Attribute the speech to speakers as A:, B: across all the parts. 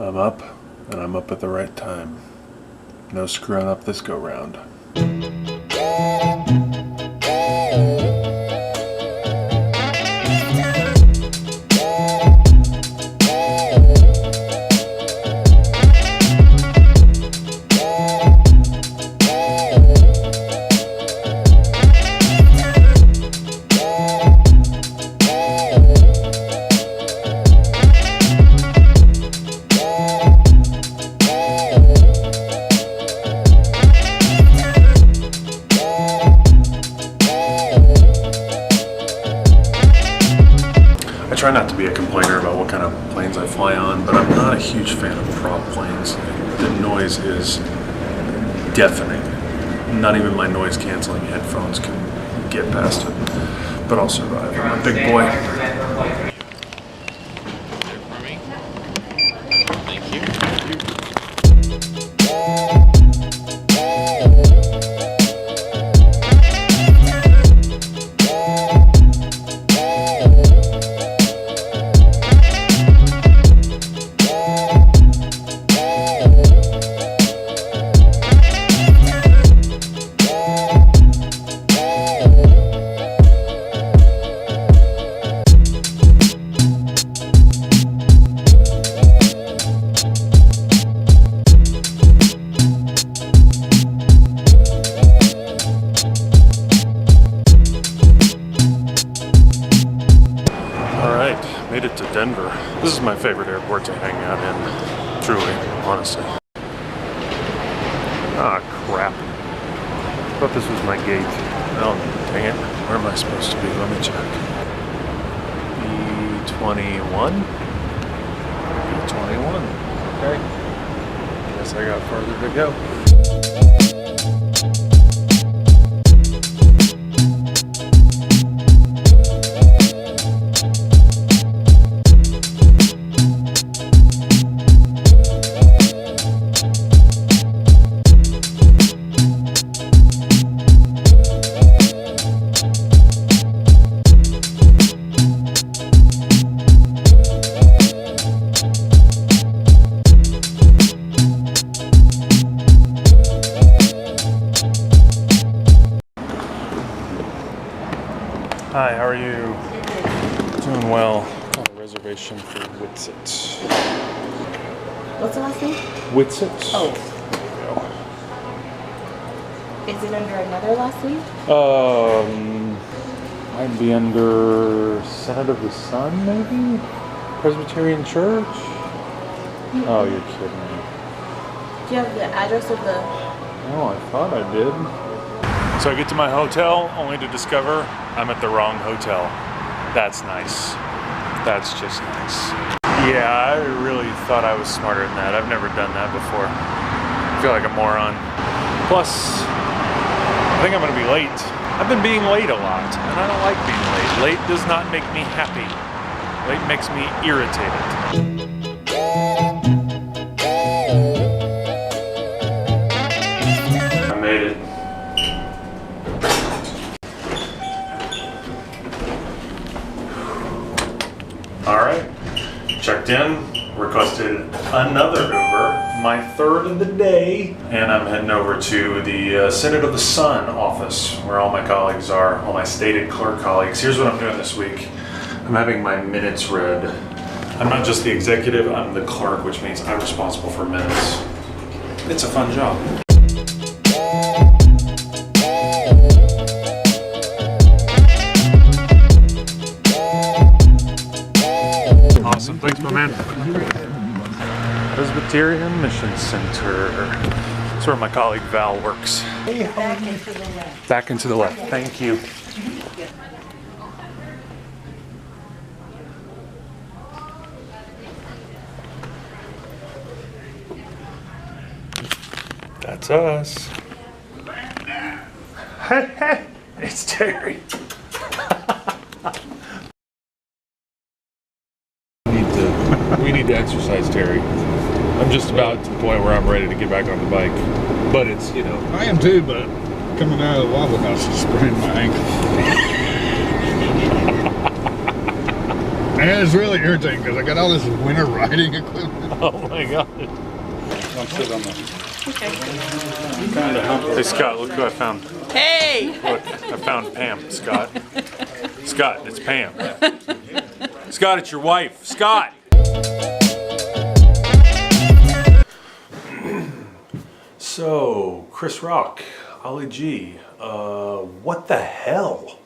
A: I'm up, and I'm up at the right time. No screwing up this go-round. I try not to be a complainer about what kind of planes I fly on, but I'm not a huge fan of prop planes. The noise is deafening. Not even my noise canceling headphones can get past it, but I'll survive. I'm a big boy.
B: Thank you.
A: Made it to Denver. This is my favorite airport to hang out in, truly, honestly. Ah, crap. Thought this was my gate. Oh, dang it. Where am I supposed to be? Let me check. B21? B21. Okay. Guess I got farther to go. Hi, how are you? Doing well. Got a reservation for Whitsitt.
C: What's the last name?
A: Whitsitt.
C: Oh.
A: There
C: Is it under another last name?
A: you go. Might be under Senate of the Sun, maybe? Presbyterian Church? Oh, you're kidding me.
C: Do you have the address of the...
A: Oh, I thought I did. So I get to my hotel only to discover I'm at the wrong hotel. That's nice. That's just nice. Yeah, I really thought I was smarter than that. I've never done that before. I feel like a moron. Plus, I think I'm gonna be late. I've been being late a lot, and I don't like being late. Late does not make me happy. Late makes me irritated. I made it. Alright, checked in, requested another Uber, my third of the day, and I'm heading over to the Senate of the Sun office where all my colleagues are, all my stated clerk colleagues. Here's what I'm doing this week. I'm having my minutes read. I'm not just the executive, I'm the clerk, which means I'm responsible for minutes. It's a fun job. Awesome, thanks my man. Presbyterian Mission Center. That's where my colleague Val works.
D: Back into the left.
A: Back into the left, thank you. That's us. Hey, hey, it's Terry. We need to exercise, Terry. I'm just about to the point where I'm ready to get back on the bike. But it's, you know.
E: I am too, but coming out of the Waffle House, I sprained my ankle. And it's really irritating because I got all this winter riding equipment.
A: Oh my God.
E: Don't sit on the...
A: Hey Scott, look who I found.
D: Hey!
A: Look, I found Pam, Scott. Scott, it's Pam. Scott, it's your wife. Scott! So, Chris Rock, Ollie G, what the hell?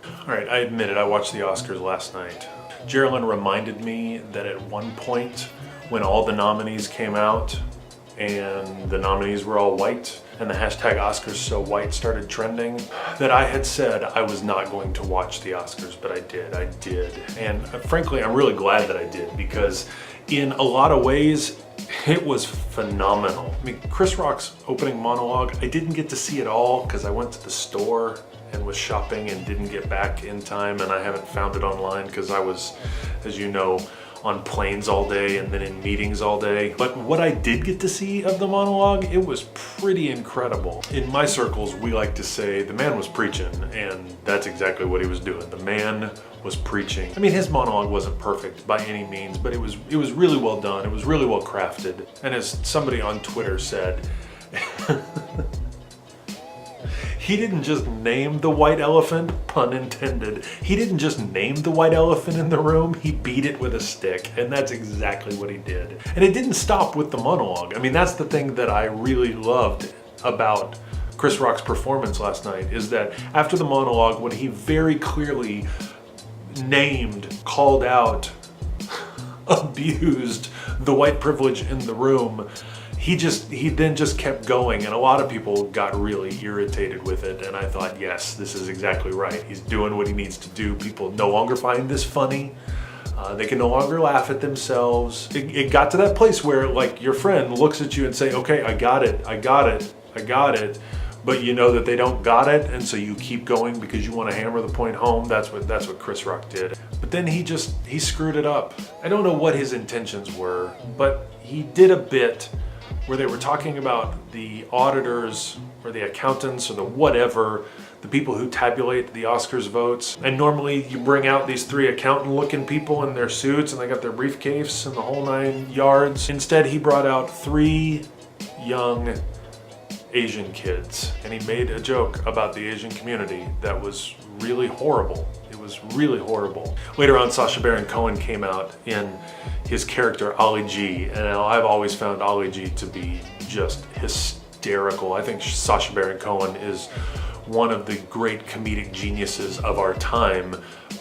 A: All right, I admit it, I watched the Oscars last night. Geraldine reminded me that at one point, when all the nominees came out, and the nominees were all white, and the hashtag #OscarsSoWhite started trending, that I had said I was not going to watch the Oscars, but I did. And frankly, I'm really glad that I did, because in a lot of ways, it was phenomenal. I mean, Chris Rock's opening monologue, I didn't get to see it all because I went to the store and was shopping and didn't get back in time, and I haven't found it online because I was, as you know, on planes all day and then in meetings all day. But what I did get to see of the monologue, it was pretty incredible. In my circles, we like to say the man was preaching, and that's exactly what he was doing. The man was preaching. I mean, his monologue wasn't perfect by any means, but it was really well done. It was really well crafted. And as somebody on Twitter said, he didn't just name the white elephant, pun intended. He didn't just name the white elephant in the room, he beat it with a stick. And that's exactly what he did. And it didn't stop with the monologue. I mean, that's the thing that I really loved about Chris Rock's performance last night, is that after the monologue, when he very clearly named, called out, abused the white privilege in the room, he then just kept going, and a lot of people got really irritated with it, and I thought, yes, this is exactly right. He's doing what he needs to do. People no longer find this funny. They can no longer laugh at themselves. It got to that place where, like, your friend looks at you and say, okay, I got it, but you know that they don't got it, and so you keep going because you want to hammer the point home. That's what Chris Rock did. But then he screwed it up. I don't know what his intentions were, but he did a bit where they were talking about the auditors or the accountants or the whatever, the people who tabulate the Oscars votes. And normally you bring out these three accountant looking people in their suits and they got their briefcase and the whole 9 yards. Instead, he brought out 3 young Asian kids, and he made a joke about the Asian community that was really horrible. It was really horrible. Later on, Sacha Baron Cohen came out in his character Ollie G, and I've always found Ollie G to be just hysterical. I think Sacha Baron Cohen is one of the great comedic geniuses of our time,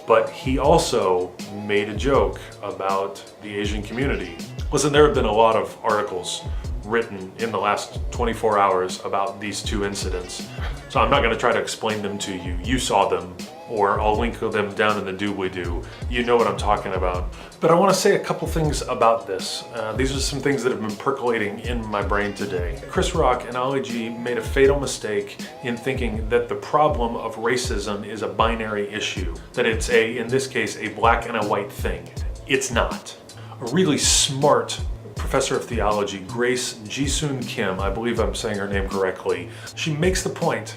A: but he also made a joke about the Asian community. Listen, there have been a lot of articles written in the last 24 hours about these 2 incidents, so I'm not going to try to explain them to you. You saw them, or I'll link them down in the doobly-doo. You know what I'm talking about. But I want to say a couple things about this. These are some things that have been percolating in my brain today. Chris Rock and Ollie G made a fatal mistake in thinking that the problem of racism is a binary issue, that it's in this case, a black and a white thing. It's not. A really smart professor of theology, Grace Ji-Soon Kim, I believe I'm saying her name correctly, she makes the point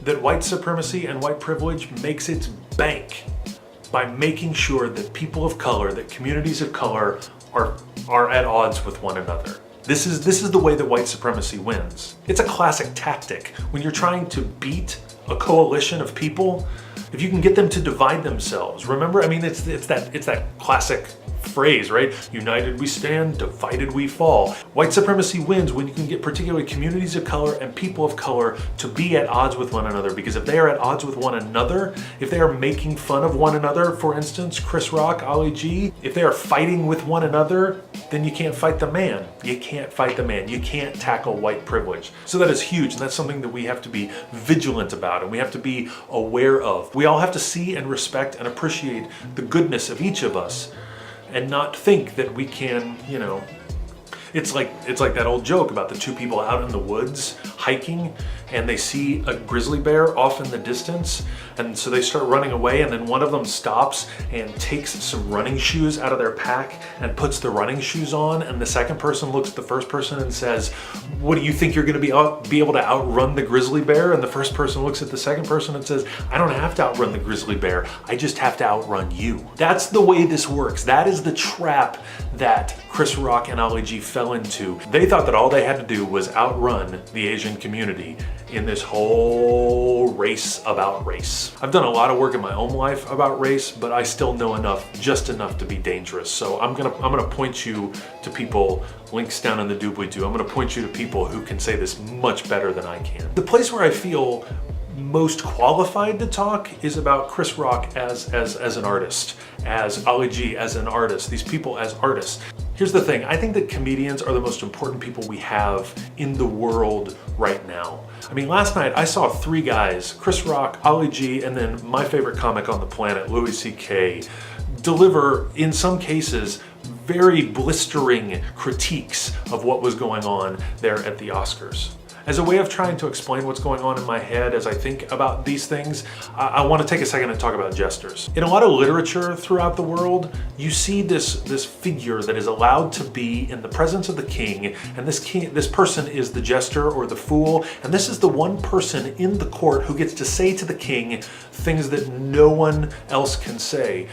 A: that white supremacy and white privilege makes its bank by making sure that people of color, that communities of color are at odds with one another. This is the way that white supremacy wins. It's a classic tactic. When you're trying to beat a coalition of people, if you can get them to divide themselves, remember, I mean, it's that classic phrase, right? United we stand, divided we fall. White supremacy wins when you can get particularly communities of color and people of color to be at odds with one another, because if they are at odds with one another, if they are making fun of one another, for instance, Chris Rock, Ollie G, if they are fighting with one another, then you can't fight the man. You can't fight the man. You can't tackle white privilege. So that is huge, and that's something that we have to be vigilant about and we have to be aware of. We all have to see and respect and appreciate the goodness of each of us, and not think that we can, you know, it's like that old joke about the 2 people out in the woods hiking, and they see a grizzly bear off in the distance, and so they start running away, and then one of them stops and takes some running shoes out of their pack and puts the running shoes on, and the second person looks at the first person and says, "What do you think you're going to be able to outrun the grizzly bear?" And the first person looks at the second person and says, "I don't have to outrun the grizzly bear, I just have to outrun you." That's the way this works. That is the trap that Chris Rock and Ali G fell into. They thought that all they had to do was outrun the Asian community in this whole race about race. I've done a lot of work in my own life about race, but I still know just enough to be dangerous. So I'm gonna point you to people, links down in the doobly-doo. I'm gonna point you to people who can say this much better than I can. The place where I feel most qualified to talk is about Chris Rock as an artist, as Ali G as an artist, these people as artists. Here's the thing, I think that comedians are the most important people we have in the world right now. I mean, last night I saw three guys, Chris Rock, Ali G, and then my favorite comic on the planet, Louis C.K., deliver, in some cases, very blistering critiques of what was going on there at the Oscars. As a way of trying to explain what's going on in my head as I think about these things, I want to take a second and talk about jesters. In a lot of literature throughout the world, you see this figure that is allowed to be in the presence of the king, and this person is the jester or the fool, and this is the one person in the court who gets to say to the king things that no one else can say.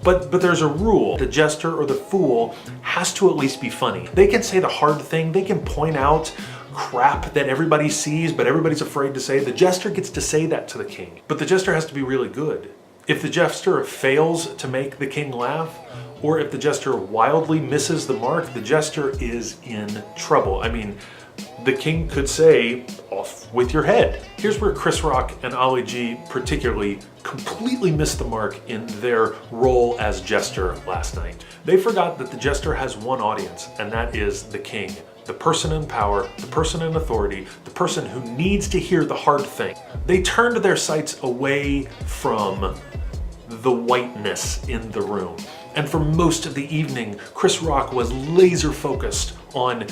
A: But there's a rule. The jester or the fool has to at least be funny. They can say the hard thing, they can point out crap that everybody sees but everybody's afraid to say. The jester gets to say that to the king, but the jester has to be really good. If the jester fails to make the king laugh, or if the jester wildly misses the mark, the jester is in trouble. I mean, the king could say, "Off with your head." Here's where Chris Rock and Ali G particularly completely missed the mark in their role as jester last night. They forgot that the jester has one audience, and that is the king. The person in power, the person in authority, the person who needs to hear the hard thing. They turned their sights away from the whiteness in the room. And for most of the evening, Chris Rock was laser focused on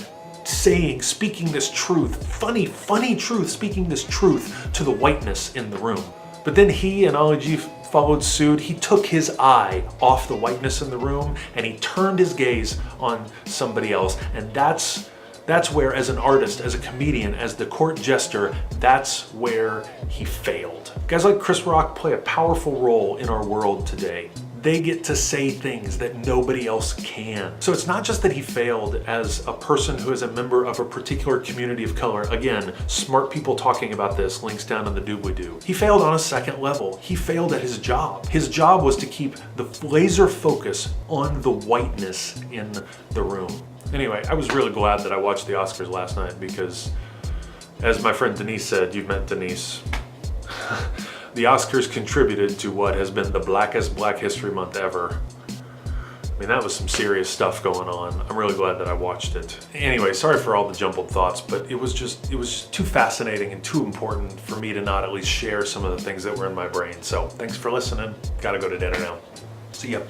A: speaking this truth, funny truth, speaking this truth to the whiteness in the room. But then he and Ali G followed suit. He took his eye off the whiteness in the room and he turned his gaze on somebody else. And that's where, as an artist, as a comedian, as the court jester, that's where he failed. Guys like Chris Rock play a powerful role in our world today. They get to say things that nobody else can. So it's not just that he failed as a person who is a member of a particular community of color. Again, smart people talking about this, links down in the doobly-doo. He failed on a second level. He failed at his job. His job was to keep the laser focus on the whiteness in the room. Anyway, I was really glad that I watched the Oscars last night because, as my friend Denise said, you've met Denise, the Oscars contributed to what has been the blackest Black History Month ever. I mean, that was some serious stuff going on. I'm really glad that I watched it. Anyway, sorry for all the jumbled thoughts, but it was too fascinating and too important for me to not at least share some of the things that were in my brain. So thanks for listening. Gotta go to dinner now. See ya.